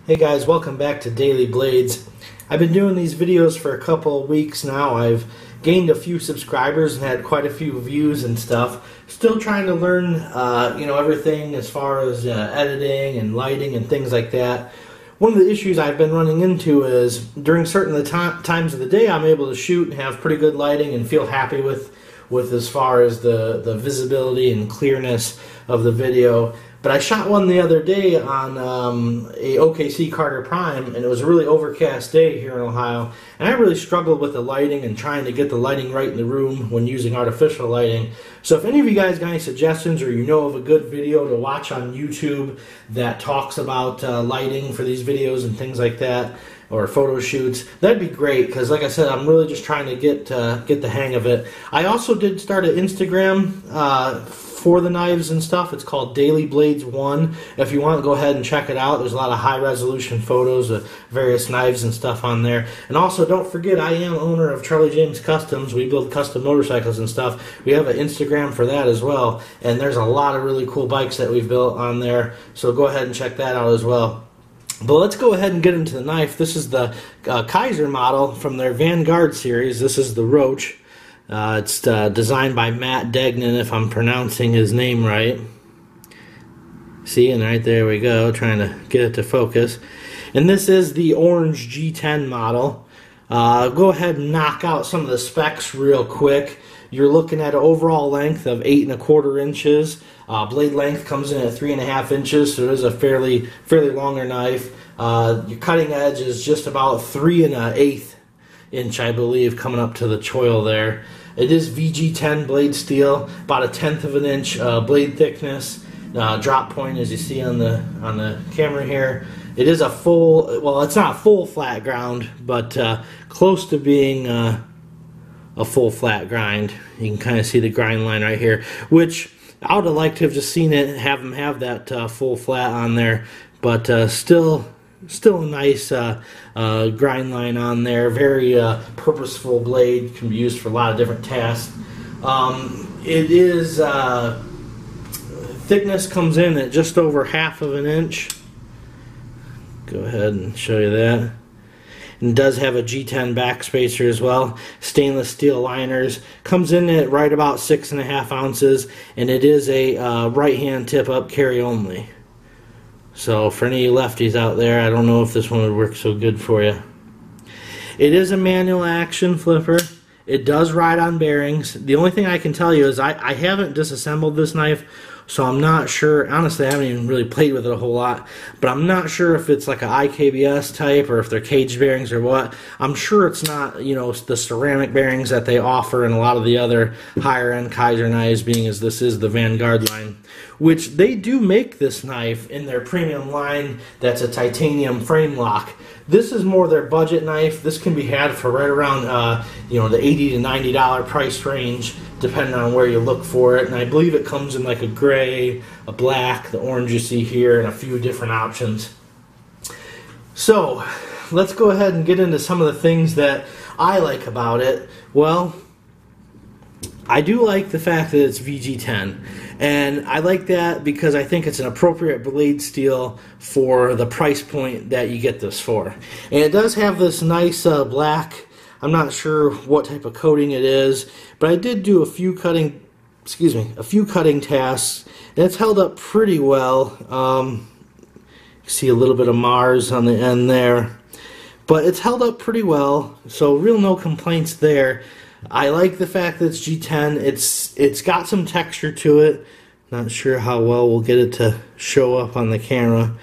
Hey guys, welcome back to Daily Blades. I've been doing these videos for a couple of weeks now. I've gained a few subscribers and had quite a few views and stuff. Still trying to learn, everything as far as editing and lighting and things like that. One of the issues I've been running into is during certain times of the day I'm able to shoot and have pretty good lighting and feel happy with as far as the visibility and clearness of the video. But I shot one the other day on a OKC Carter Prime, and it was a really overcast day here in Ohio, and I really struggled with the lighting and trying to get the lighting right in the room when using artificial lighting. So if any of you guys got any suggestions, or you know of a good video to watch on YouTube that talks about lighting for these videos and things like that, or photo shoots, that'd be great, because like I said, I'm really just trying to get the hang of it. I also did start an Instagram for the knives and stuff. It's called Daily Blades 1. If you want, go ahead and check it out. There's a lot of high resolution photos of various knives and stuff on there. And also, don't forget, I am owner of Charlie James Customs. We build custom motorcycles and stuff. We have an Instagram for that as well, and there's a lot of really cool bikes that we've built on there, so go ahead and check that out as well. But let's go ahead and get into the knife. This is the Kizer model from their Vanguard series. This is the Roach. It's designed by Degnan, if I'm pronouncing his name right. See, and right there we go, trying to get it to focus. And this is the orange G10 model. Go ahead and knock out some of the specs real quick. You're looking at an overall length of 8 1/4 inches. Blade length comes in at 3 1/2 inches, so it is a fairly longer knife. Your cutting edge is just about 3 1/8 inch, I believe, coming up to the choil there. It is VG-10 blade steel, about 1/10 of an inch blade thickness. Drop point, as you see on the camera here. It is a full, well, it's not full flat ground, but close to being a full flat grind. You can kind of see the grind line right here, which I would have liked to have just seen it, have them have that full flat on there, but still a nice grind line on there. Very purposeful blade, can be used for a lot of different tasks. It is thickness comes in at just over 1/2 of an inch. Go ahead and show you that. And it does have a G10 backspacer as well. Stainless steel liners. Comes in at right about 6 1/2 ounces, and it is a right hand tip up carry only. So for any lefties out there, I don't know if this one would work so good for you. It is a manual action flipper. It does ride on bearings. The only thing I can tell you is I haven't disassembled this knife, so I'm not sure. Honestly, I haven't even really played with it a whole lot, but I'm not sure if it's like a IKBS type or if they're cage bearings or what. I'm sure it's not, the ceramic bearings that they offer in a lot of the other higher end Kizer knives, being as this is the Vanguard line, which they do make this knife in their premium line that's a titanium frame lock. This is more their budget knife. This can be had for right around the $80 to $90 price range, depending on where you look for it. And I believe it comes in like a gray, a black, the orange you see here, and a few different options. So let's go ahead and get into some of the things that I like about it. Well, I do like the fact that it's VG-10, and I like that because I think it's an appropriate blade steel for the price point that you get this for. And it does have this nice black, I'm not sure what type of coating it is, but I did do a few cutting tasks, and it's held up pretty well. You see a little bit of Mars on the end there, but it's held up pretty well, so real no complaints there. I like the fact that it's G10. It's got some texture to it. Not sure how well we'll get it to show up on the camera,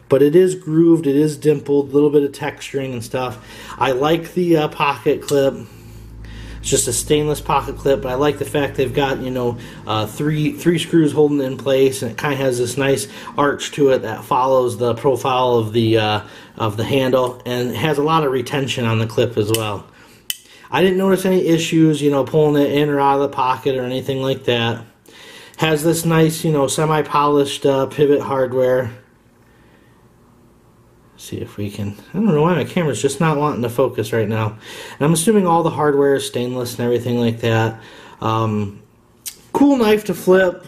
but it is grooved, it is dimpled, a little bit of texturing and stuff. I like the pocket clip. It's just a stainless pocket clip, but I like the fact they've got three screws holding it in place, and it kind of has this nice arch to it that follows the profile of the handle, and it has a lot of retention on the clip as well. I didn't notice any issues, pulling it in or out of the pocket or anything like that. Has this nice, semi-polished pivot hardware. See if we can, I don't know why my camera's just not wanting to focus right now. And I'm assuming all the hardware is stainless and everything like that. Cool knife to flip.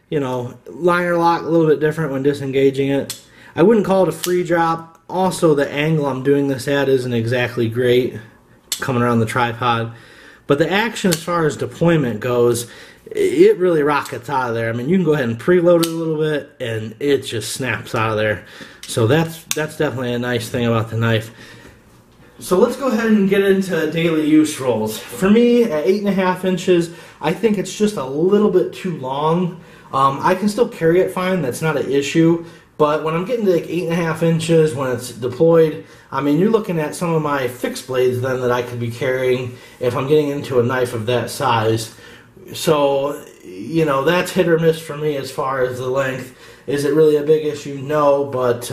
Liner lock, a little bit different when disengaging it. I wouldn't call it a free drop. Also, the angle I'm doing this at isn't exactly great, coming around the tripod. But the action as far as deployment goes, it really rockets out of there. I mean, you can go ahead and preload it a little bit, and it just snaps out of there. So that's definitely a nice thing about the knife. So let's go ahead and get into daily use rolls. For me, at 8.5 inches, I think it's just a little bit too long. I can still carry it fine, that's not an issue. But when I'm getting to like 8.5 inches, when it's deployed, I mean, you're looking at some of my fixed blades then that I could be carrying if I'm getting into a knife of that size. So, you know, that's hit or miss for me as far as the length. Is it really a big issue? No, but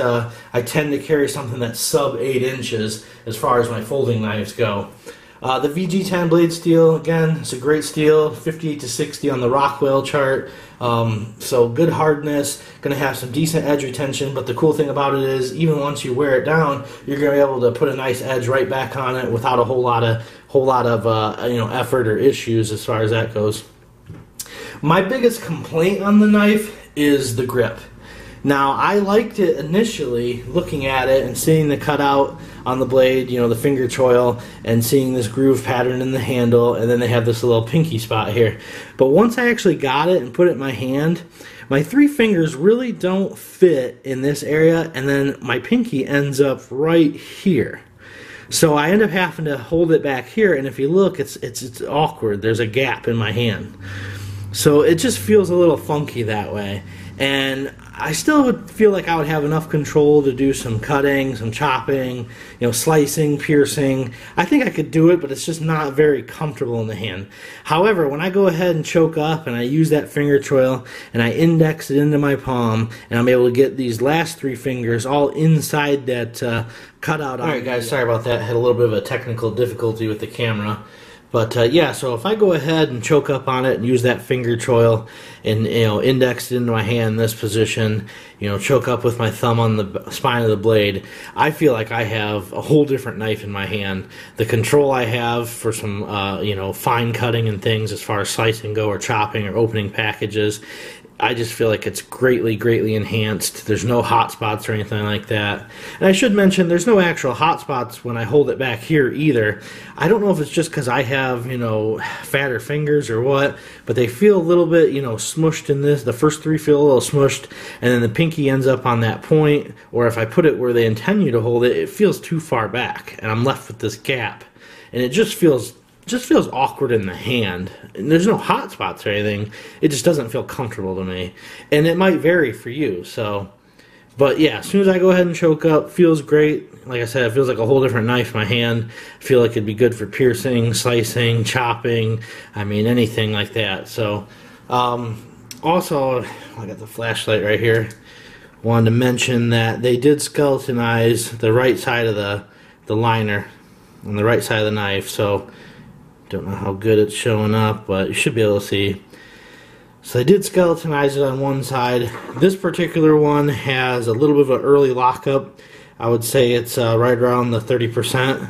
I tend to carry something that's sub 8 inches as far as my folding knives go. The VG-10 blade steel, again, it's a great steel, 58 to 60 on the Rockwell chart. So good hardness, going to have some decent edge retention, but the cool thing about it is even once you wear it down, you're going to be able to put a nice edge right back on it without a whole lot of you know, effort or issues as far as that goes. My biggest complaint on the knife is the grip. Now, I liked it initially, looking at it and seeing the cutout on the blade, you know, the finger choil, and seeing this groove pattern in the handle, and then they have this little pinky spot here. But once I actually got it and put it in my hand, my 3 fingers really don't fit in this area, and then my pinky ends up right here. So I end up having to hold it back here, and if you look, it's awkward. There's a gap in my hand. So it just feels a little funky that way. And I still would feel like I would have enough control to do some cutting, some chopping, you know, slicing, piercing. I think I could do it, but it's just not very comfortable in the hand. However, when I go ahead and choke up and I use that finger choil and I index it into my palm and I'm able to get these last 3 fingers all inside that cutout. Alright guys, sorry about that. I had a little bit of a technical difficulty with the camera. But yeah, so if I go ahead and choke up on it and use that finger choil and, you know, index it into my hand in this position, you know, choke up with my thumb on the spine of the blade, I feel like I have a whole different knife in my hand. The control I have for some, you know, fine cutting and things as far as slicing go or chopping or opening packages, I just feel like it's greatly, greatly enhanced. There's no hot spots or anything like that. And I should mention, there's no actual hot spots when I hold it back here either. I don't know if it's just because I have, you know, fatter fingers or what, but they feel a little bit, you know, smushed in this. The first 3 feel a little smushed, and then the pinky ends up on that point, or if I put it where they intend you to hold it, it feels too far back, and I'm left with this gap. And it just feels awkward in the hand. And there's no hot spots or anything. It just doesn't feel comfortable to me. And it might vary for you. So, but yeah, as soon as I go ahead and choke up, feels great. Like I said, it feels like a whole different knife in my hand. I feel like it'd be good for piercing, slicing, chopping. I mean, anything like that. So, also, I got the flashlight right here. Wanted to mention that they did skeletonize the right side of the liner on the right side of the knife. So, don't know how good it's showing up, but you should be able to see. So I did skeletonize it on one side. This particular one has a little bit of an early lockup. I would say it's right around the 30%.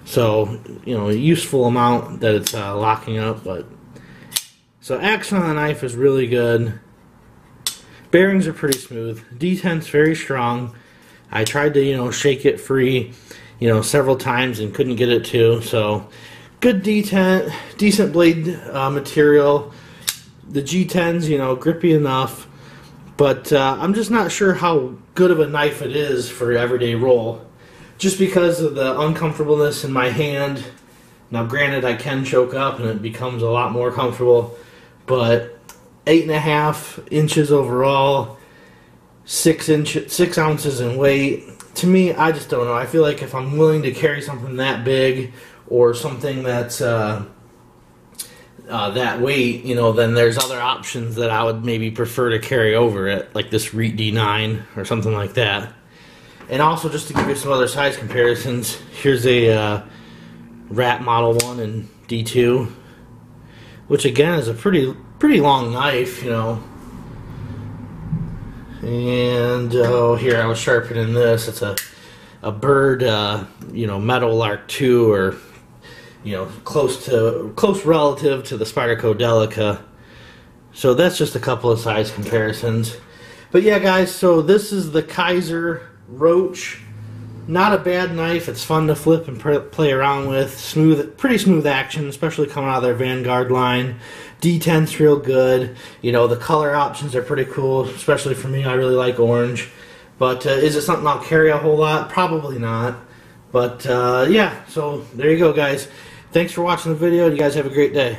So, you know, a useful amount that it's locking up. But so action on the knife is really good. Bearings are pretty smooth. D10's very strong. I tried to, you know, shake it free, you know, several times and couldn't get it to. So good D10, decent blade material. The G10's, you know, grippy enough, but I'm just not sure how good of a knife it is for everyday roll, just because of the uncomfortableness in my hand. Now, granted, I can choke up and it becomes a lot more comfortable, but 8.5 inches overall, 6 ounces in weight. To me, I just don't know. I feel like if I'm willing to carry something that big, or something that's that weight, you know, then there's other options that I would maybe prefer to carry over it, like this REIT D9 or something like that. And also, just to give you some other size comparisons, here's a Rat Model 1 and D2, which again is a pretty long knife, you know. And here I was sharpening this. It's a Bird, you know, Meadowlark 2, or, you know, close relative to the Spyderco Delica. So that's just a couple of size comparisons. But yeah, guys, so this is the Kizer Roach not a bad knife. It's fun to flip and play around with. Pretty smooth action, especially coming out of their Vanguard line. D10's real good. You know, the color options are pretty cool, especially for me. I really like orange. But is it something I'll carry a whole lot? Probably not. But yeah, so there you go, guys. Thanks for watching the video. You guys have a great day.